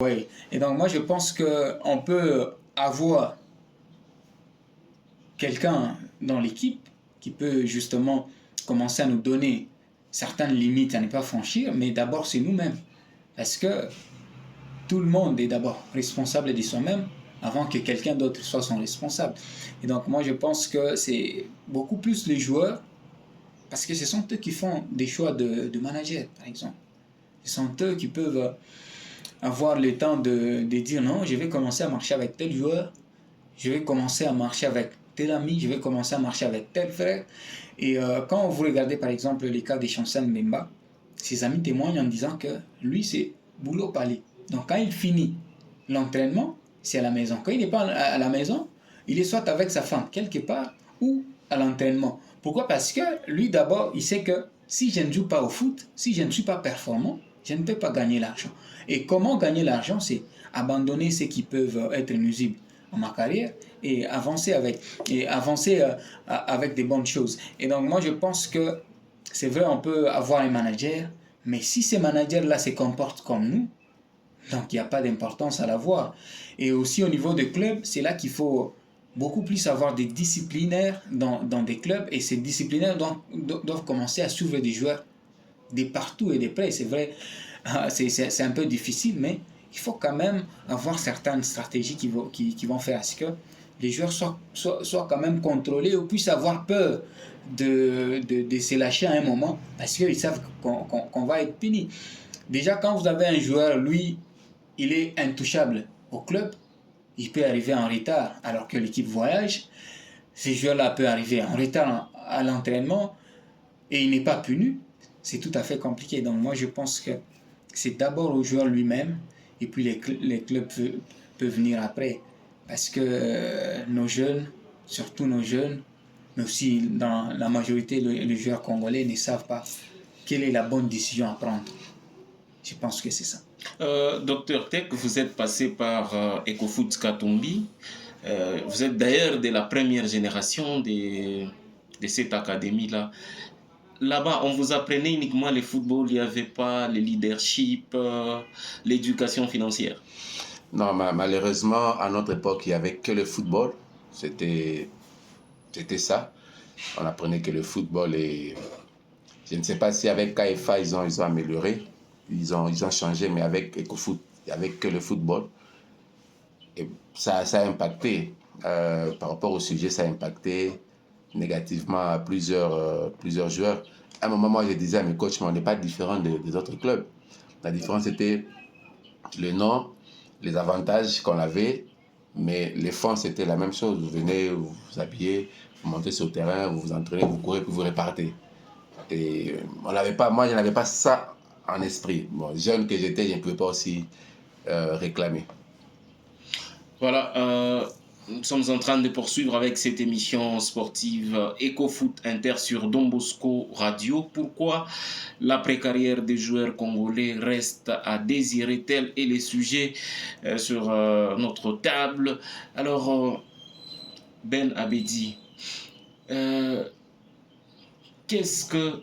Oui. Et donc moi je pense qu'on peut avoir quelqu'un dans l'équipe qui peut justement commencer à nous donner certaines limites à ne pas franchir, mais d'abord c'est nous-mêmes. Parce que tout le monde est d'abord responsable de soi-même avant que quelqu'un d'autre soit son responsable. Et donc moi je pense que c'est beaucoup plus les joueurs, parce que ce sont eux qui font des choix de manager, par exemple. Ce sont eux qui peuvent avoir le temps de dire non, je vais commencer à marcher avec tel joueur, je vais commencer à marcher avec tel ami, je vais commencer à marcher avec tel frère. Et quand vous regardez par exemple les cas des Chancel Mbemba, ses amis témoignent en disant que lui c'est boulot palais. Donc quand il finit l'entraînement, c'est à la maison. Quand il n'est pas à la maison, il est soit avec sa femme quelque part ou à l'entraînement. Pourquoi? Parce que lui d'abord, il sait que si je ne joue pas au foot, si je ne suis pas performant, je ne peux pas gagner l'argent. Et comment gagner l'argent? C'est abandonner ce qui peuvent être nuisibles à ma carrière et avancer avec des bonnes choses. Et donc moi je pense que c'est vrai, on peut avoir un manager, mais si ces managers-là se comportent comme nous, donc il n'y a pas d'importance à l'avoir. Et aussi au niveau des clubs, c'est là qu'il faut beaucoup plus avoir des disciplinaires dans des clubs, et ces disciplinaires doivent commencer à suivre des joueurs de partout et de près. C'est vrai, c'est un peu difficile, mais il faut quand même avoir certaines stratégies qui vont faire à ce que les joueurs soient quand même contrôlés ou puissent avoir peur de se lâcher à un moment parce qu'ils savent qu'on va être puni. Déjà, quand vous avez un joueur, lui, il est intouchable au club, il peut arriver en retard alors que l'équipe voyage. Ces joueurs-là peuvent arriver en retard à l'entraînement et il n'est pas puni. C'est tout à fait compliqué. Donc moi, je pense que c'est d'abord au joueur lui-même et puis les clubs peuvent venir après. Parce que nos jeunes, surtout nos jeunes, mais aussi dans la majorité les joueurs congolais ne savent pas quelle est la bonne décision à prendre. Je pense que c'est ça. Docteur Tech, vous êtes passé par EcoFoot Katumbi. Vous êtes d'ailleurs de la première génération de cette académie-là. Là-bas, on vous apprenait uniquement le football, il n'y avait pas le leadership, l'éducation financière. Non, malheureusement, à notre époque, il n'y avait que le football. C'était ça. On apprenait que le football et je ne sais pas si avec KFA, ils ont amélioré. Ils ont changé, mais avec EcoFoot, il n'y avait que le football. Et ça a impacté. Par rapport au sujet, ça a impacté négativement à plusieurs joueurs. À un moment, moi, je disais à mes coachs, mais on n'est pas différent des autres clubs. La différence, c'était le nom, les avantages qu'on avait, mais les fonds, c'était la même chose. Vous venez, vous vous habillez, vous montez sur le terrain, vous vous entraînez, vous courez, puis vous repartez. Et moi, je n'avais pas ça en esprit. Bon, jeune que j'étais, je ne pouvais pas aussi réclamer. Voilà, nous sommes en train de poursuivre avec cette émission sportive EcoFoot Inter sur Don Bosco Radio. Pourquoi l'après-carrière des joueurs congolais reste à désirer? Tel est le sujet sur notre table. Alors, Ben Abedi, qu'est-ce que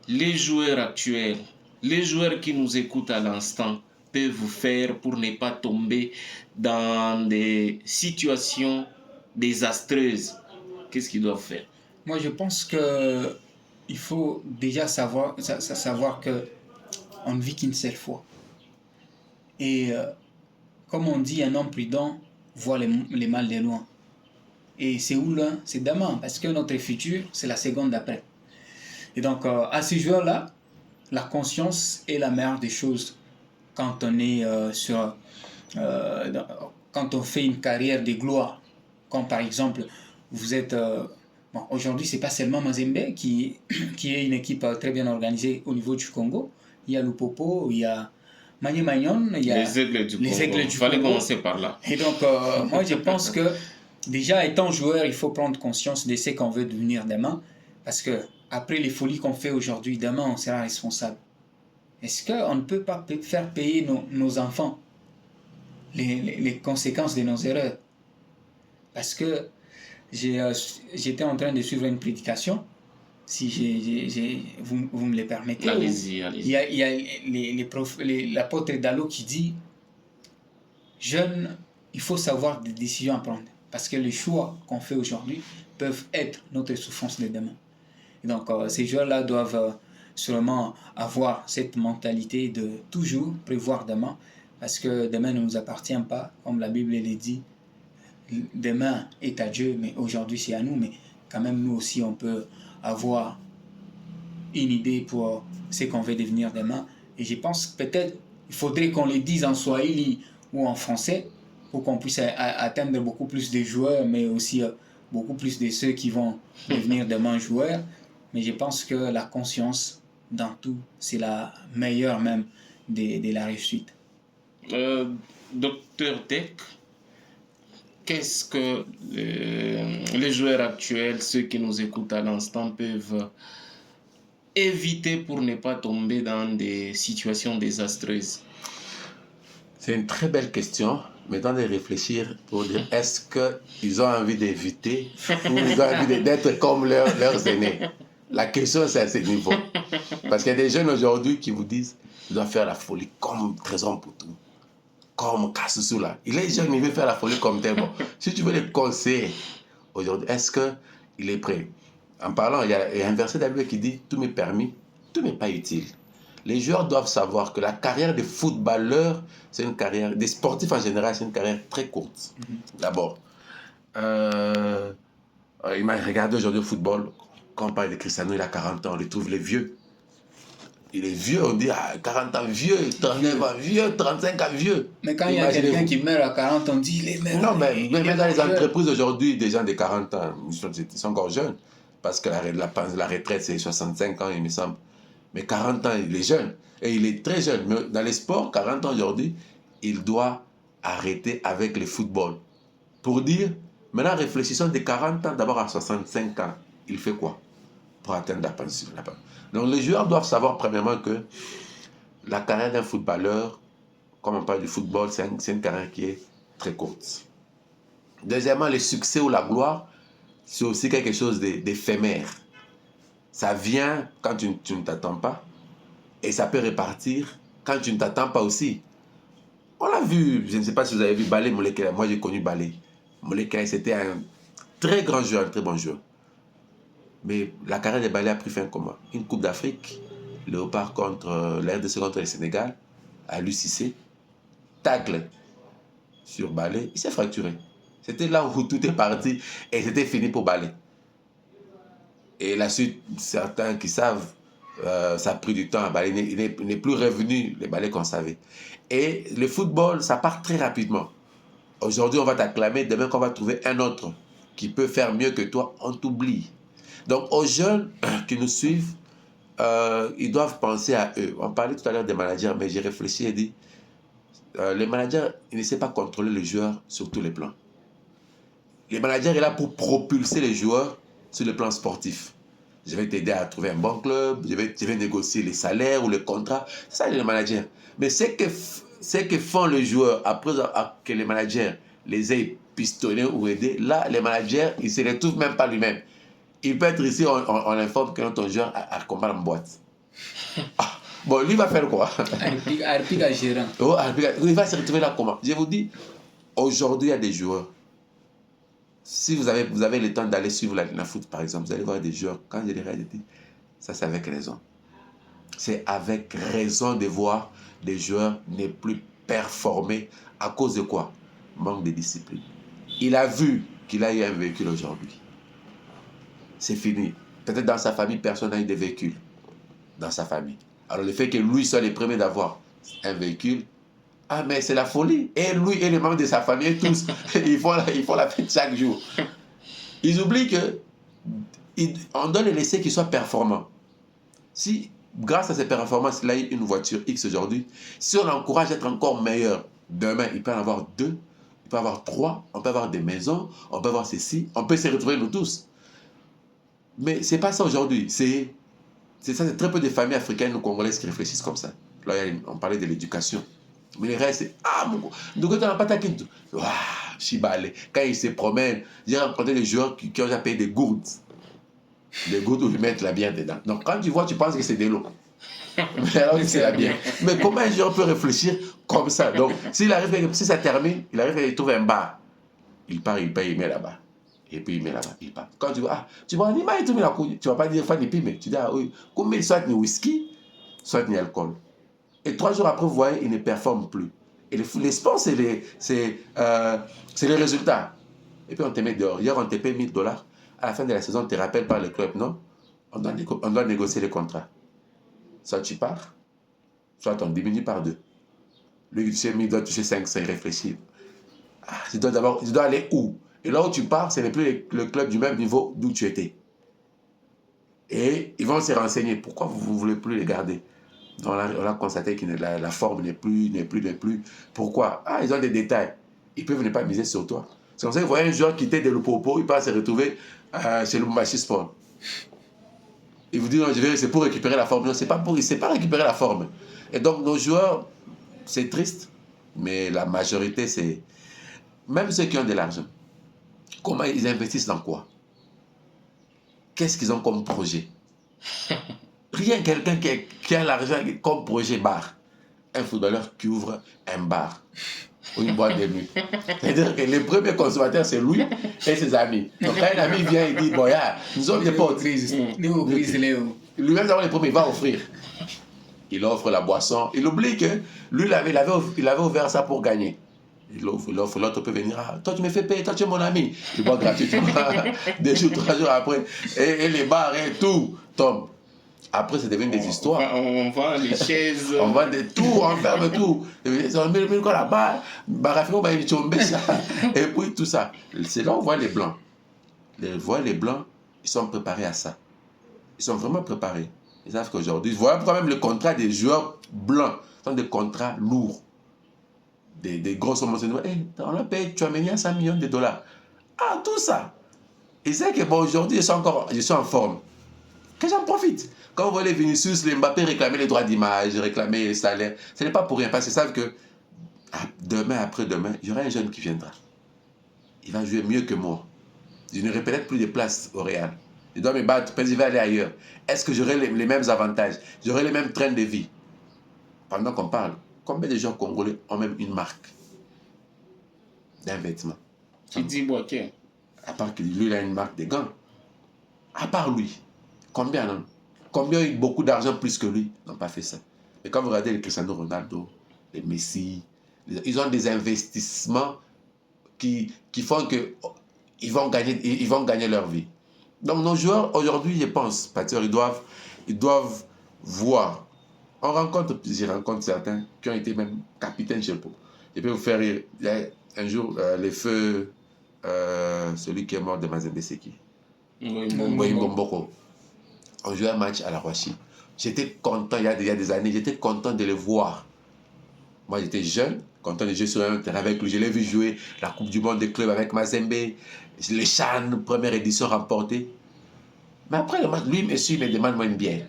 les joueurs actuels, les joueurs qui nous écoutent à l'instant, peuvent vous faire pour ne pas tomber dans des situations désastreuses? Qu'est-ce qu'ils doivent faire? Moi, je pense que il faut déjà savoir que on ne vit qu'une seule fois. Et comme on dit, un homme prudent voit les mal de loin. Et c'est où là? C'est demain, parce que notre futur, c'est la seconde d'après. Et donc, à ces joueurs-là, la conscience est la meilleure des choses quand on est quand on fait une carrière de gloire. Comme par exemple, vous êtes... bon, aujourd'hui, c'est pas seulement Mazembe qui est une équipe très bien organisée au niveau du Congo. Il y a Lupopo, il y a Mani Magnon, il y a les aigles du Congo. Aigles Il du fallait Congo. commencer par là. Et donc, moi, je pense que déjà, étant joueur, il faut prendre conscience de ce qu'on veut devenir demain. Parce que après les folies qu'on fait aujourd'hui, demain, on sera responsable. Est-ce qu'on ne peut pas faire payer nos enfants les conséquences de nos erreurs? Parce que j'étais en train de suivre une prédication si vous me le permettez. Allez-y. Il y a l'apôtre Dallo qui dit, jeune, il faut savoir des décisions à prendre. Parce que les choix qu'on fait aujourd'hui peuvent être notre souffrance de demain. Et donc, ces jeunes-là doivent sûrement avoir cette mentalité de toujours prévoir demain. Parce que demain ne nous appartient pas, comme la Bible le dit. Demain est à Dieu, mais aujourd'hui c'est à nous. Mais quand même, nous aussi, on peut avoir une idée pour ce qu'on veut devenir demain. Et je pense que peut-être il faudrait qu'on les dise en swahili ou en français pour qu'on puisse atteindre beaucoup plus de joueurs, mais aussi beaucoup plus de ceux qui vont devenir demain joueurs. Mais je pense que la conscience dans tout, c'est la meilleure même de la réussite. Docteur Tech, qu'est-ce que les joueurs actuels, ceux qui nous écoutent à l'instant, peuvent éviter pour ne pas tomber dans des situations désastreuses? C'est une très belle question. Maintenant de réfléchir pour dire est-ce qu'ils ont envie d'éviter ou ils ont envie d'être comme leurs aînés. La question c'est à ce niveau. Parce qu'il y a des jeunes aujourd'hui qui vous disent ils doivent faire la folie comme Trésor Poutou, comme Kassoussou là. Il est jeune, il veut faire la folie comme tel. Bon, si tu veux les conseiller aujourd'hui, est-ce qu'il est prêt? En parlant, il y a un verset de la Bible qui dit tout m'est permis, tout n'est pas utile. Les joueurs doivent savoir que la carrière des footballeurs, c'est une carrière, des sportifs en général, c'est une carrière très courte. D'abord, il m'a regardé aujourd'hui au football, quand on parle de Cristiano, il a 40 ans, on le trouve les vieux. Il est vieux, on dit 40 ans vieux, 39 ans vieux, 35 ans vieux. Mais quand il y a quelqu'un qui meurt à 40 ans, on dit il est mort. Non, mais dans les entreprises aujourd'hui, des gens de 40 ans, ils sont encore jeunes. Parce que la retraite, c'est 65 ans, il me semble. Mais 40 ans, il est jeune. Et il est très jeune. Mais dans les sports, 40 ans aujourd'hui, il doit arrêter avec le football. Pour dire, maintenant réfléchissons de 40 ans d'abord à 65 ans. Il fait quoi pour atteindre la pension? Donc les joueurs doivent savoir premièrement que la carrière d'un footballeur, comme on parle du football, c'est une carrière qui est très courte. Deuxièmement, le succès ou la gloire, c'est aussi quelque chose d'éphémère. Ça vient quand tu ne t'attends pas et ça peut repartir quand tu ne t'attends pas aussi. On l'a vu, je ne sais pas si vous avez vu Balé Molekela. Moi, j'ai connu Balé. Molekela, c'était un très grand joueur, un très bon joueur. Mais la carrière de Balé a pris fin comment? Une Coupe d'Afrique, Léopard contre l'RDC contre le Sénégal, à l'UCC, tacle sur Balé, il s'est fracturé. C'était là où tout est parti et c'était fini pour Balé. Et la suite, certains qui savent, ça a pris du temps à Balé. Il n'est plus revenu, les Balais qu'on savait. Et le football, ça part très rapidement. Aujourd'hui, on va t'acclamer, demain qu'on va trouver un autre qui peut faire mieux que toi, on t'oublie. Donc, aux jeunes qui nous suivent, ils doivent penser à eux. On parlait tout à l'heure des managers, mais j'ai réfléchi et dit, les managers, ils ne savent pas contrôler les joueurs sur tous les plans. Les managers sont là pour propulser les joueurs sur le plan sportif. Je vais t'aider à trouver un bon club, je vais négocier les salaires ou les contrats. C'est ça les managers. Mais ce que font les joueurs après que les managers les aient pistonnés ou aidés, là, les managers, ils ne se retrouvent même pas lui-même. Il peut être ici, on informe que notre joueur a combattu en boîte. Bon, lui va faire quoi? Arpiga gérant. Oh, il va se retrouver là comment? Je vous dis, aujourd'hui, il y a des joueurs. Si vous avez le temps d'aller suivre la foot, par exemple, vous allez voir des joueurs, quand je les regarde, je dis, ça c'est avec raison. C'est avec raison de voir des joueurs ne plus performer à cause de quoi? Manque de discipline. Il a vu qu'il a eu un véhicule aujourd'hui. C'est fini. Peut-être dans sa famille, personne n'a eu de véhicule. Dans sa famille. Alors le fait que lui soit le premier d'avoir un véhicule, ah mais c'est la folie. Et lui et les membres de sa famille, tous, ils font la fête chaque jour. Ils oublient qu'on doit les laisser qu'ils soient performants. Si, grâce à ces performances, il a eu une voiture X aujourd'hui, si on l'encourage à être encore meilleur, demain, il peut en avoir 2, il peut avoir 3, on peut avoir des maisons, on peut avoir ceci, on peut se retrouver nous tous. Mais ce n'est pas ça aujourd'hui. C'est très peu de familles africaines ou congolaises qui réfléchissent comme ça. Là, on parlait de l'éducation. Mais le reste, c'est donc on n'a pas ta quinte. Chibale. Quand ils se promènent, j'ai rencontré des joueurs qui ont déjà payé des gourdes. les gouttes où ils mettent la bière dedans. Donc quand tu vois, tu penses que c'est de l'eau. Mais alors que c'est la bière. Mais comment un joueur peut réfléchir comme ça? Donc si ça termine, il arrive à trouver un bar. Il part, il paye, il met là-bas. Et puis il met là-bas, il part. Quand tu vois, tu vois, tu vas pas dire Fanny Pime. Tu dis, oui, combien soit ni whisky, soit ni alcool. Et 3 jours après, vous voyez, il ne performe plus. Et les sports, c'est les résultats. Et puis on te met dehors. Hier, on te paye $1000. À la fin de la saison, on te rappelle par le club, non? On doit négocier les contrats. Soit tu pars, soit on diminue par 2. Lui, il doit toucher 500, il réfléchit. Il doit aller où? Et là où tu pars, ce n'est plus le club du même niveau d'où tu étais. Et ils vont se renseigner. Pourquoi vous ne voulez plus les garder? Donc on a constaté que la forme n'est plus. Pourquoi? Ils ont des détails. Ils peuvent ne pas miser sur toi. C'est comme ça que vous voyez un joueur quitter de l'Upopo, il va se retrouver chez le Mumbashi Sport. Il vous dit, non, c'est pour récupérer la forme. Non, c'est pas récupérer la forme. Et donc nos joueurs, c'est triste, mais la majorité, c'est... Même ceux qui ont de l'argent, comment ils investissent dans quoi? Qu'est-ce qu'ils ont comme projet? Rien, quelqu'un qui a l'argent comme projet bar. Un footballeur qui ouvre un bar ou une boîte de nuit. C'est-à-dire que les premiers consommateurs, c'est lui et ses amis. Donc quand un ami vient et dit, bon, nous sommes des potes. Lui-même, les premiers, il va offrir. Il offre la boisson. Il oublie que lui, il avait ouvert ça pour gagner. Il offre, l'autre peut venir, toi tu me fais payer, toi tu es mon ami. Il boit gratuitement, 2 jours, 3 jours après. Et les bars et tout tombent. Après, c'est devenu des histoires. On vend les chaises. On vend tout, on ferme tout. On met le quoi là-bas, et puis tout ça. C'est là où on voit les Blancs. Les Blancs, ils sont préparés à ça. Ils sont vraiment préparés. Ils savent qu'aujourd'hui, voilà pourquoi même le contrat des joueurs blancs sont des contrats lourds. Des grosses sommes. On l'a payé, tu as mené à $100 millions. Tout ça. Ils savent que bon, aujourd'hui, je suis en forme. Que j'en profite. Quand vous voyez Vinicius, les Mbappé réclamer les droits d'image, réclamer les salaires, ce n'est pas pour rien, parce qu'ils savent que demain, après-demain, il y aura un jeune qui viendra. Il va jouer mieux que moi. Je n'aurai peut-être plus de place au Real. Je dois me battre, peut-être je vais aller ailleurs. Est-ce que j'aurai les mêmes avantages? J'aurai les mêmes trains de vie? Pendant qu'on parle, combien de gens congolais ont même une marque d'un vêtement? Qui dit Boaké? À part que lui, il a une marque de gants. À part lui, combien non? Combien ont eu beaucoup d'argent plus que lui n'ont pas fait ça? Mais quand vous regardez les Cristiano Ronaldo, les Messi, ils ont des investissements qui font qu'ils vont gagner leur vie. Donc nos joueurs, aujourd'hui, je pense, Patrick, ils doivent voir. Je rencontre certains qui ont été même capitaines chez le Pau. Je peux vous faire rire. Il y a un jour, les feux, celui qui est mort de Mazembe, c'est qui? Mboko. On jouait un match à la Roissy. J'étais content, il y a des années, j'étais content de le voir. Moi, j'étais jeune, content de jouer sur un terrain avec lui. Je l'ai vu jouer la Coupe du Monde des clubs avec Mazembe, les Chan, première édition remportée. Mais après le match, lui, monsieur, il me demande moi une bière.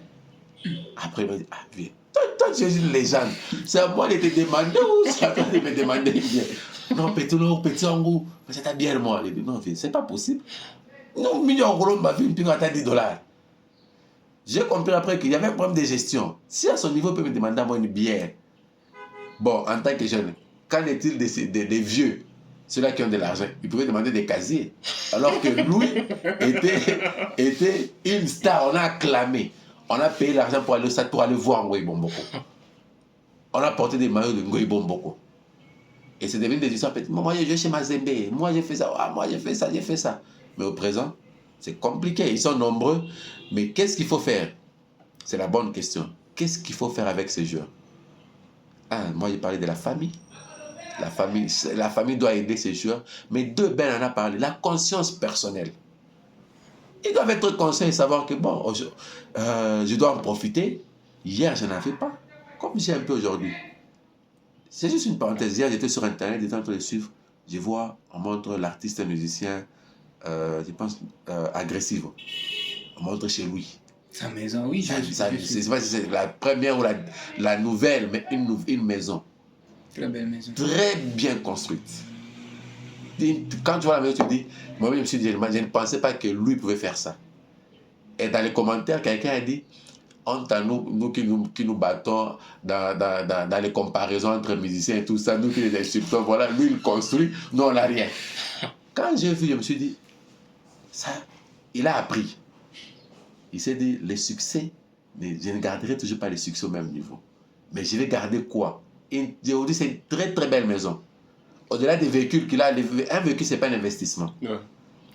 Après, il me dit, viens. Toi, tu es une légende. C'est à moi de te demander ou c'est à toi de me demander une bière? Non, petit Angou, c'est ta bière, moi. Il dit, non, c'est pas possible. Non, million de ma vie, puis on a $10. J'ai compris après qu'il y avait un problème de gestion. Si à son niveau, il peut me demander à moi une bière. Bon, en tant que jeune, qu'en est-il des vieux, ceux-là qui ont de l'argent? Ils pouvaient demander des casiers. Alors que lui était une star. On a acclamé. On a payé l'argent pour aller au stade pour aller voir Ngoï Bomboko. On a porté des maillots de Ngoï Bomboko. Et c'est devenu des histoires. Moi, j'ai joué chez Mazembe. Moi, j'ai fait ça. Moi, j'ai fait ça. Mais au présent, c'est compliqué. Ils sont nombreux. Mais qu'est-ce qu'il faut faire? C'est la bonne question. Qu'est-ce qu'il faut faire avec ces joueurs? Moi, j'ai parlé de la famille. La famille doit aider ces joueurs. Mais Ben en a parlé. La conscience personnelle. Ils doivent être conscients et savoir que, bon, je dois en profiter. Hier, je n'en avais pas. Comme j'ai un peu aujourd'hui. C'est juste une parenthèse. Hier, j'étais sur Internet, j'étais en train de suivre. Je vois, on montre l'artiste musicien, je pense, agressif. On montre chez lui. Sa maison, oui. Je ne sais pas si c'est la première ou la nouvelle, mais une maison. Très belle maison. Très bien construite. Quand tu vois la maison, tu te dis, moi-même, je me suis dit, je ne pensais pas que lui pouvait faire ça. Et Et dans les commentaires, quelqu'un a dit, honte à nous qui nous battons dans les comparaisons entre musiciens et tout ça, nous qui les insultons, voilà, lui il construit, nous on n'a rien. Quand j'ai vu, je me suis dit, ça, il a appris. Il s'est dit, les succès, mais je ne garderai toujours pas les succès au même niveau. Mais je vais garder quoi? Aujourd'hui, c'est une très très belle maison. Au-delà des véhicules qu'il a, un véhicule, ce n'est pas un investissement. Ouais.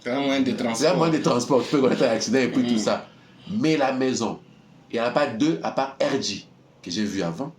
C'est un moyen de transport. C'est un moyen de transport. Tu peux connaître un accident et puis tout ça. Mais la maison, il n'y en a pas deux à part RG que j'ai vu avant.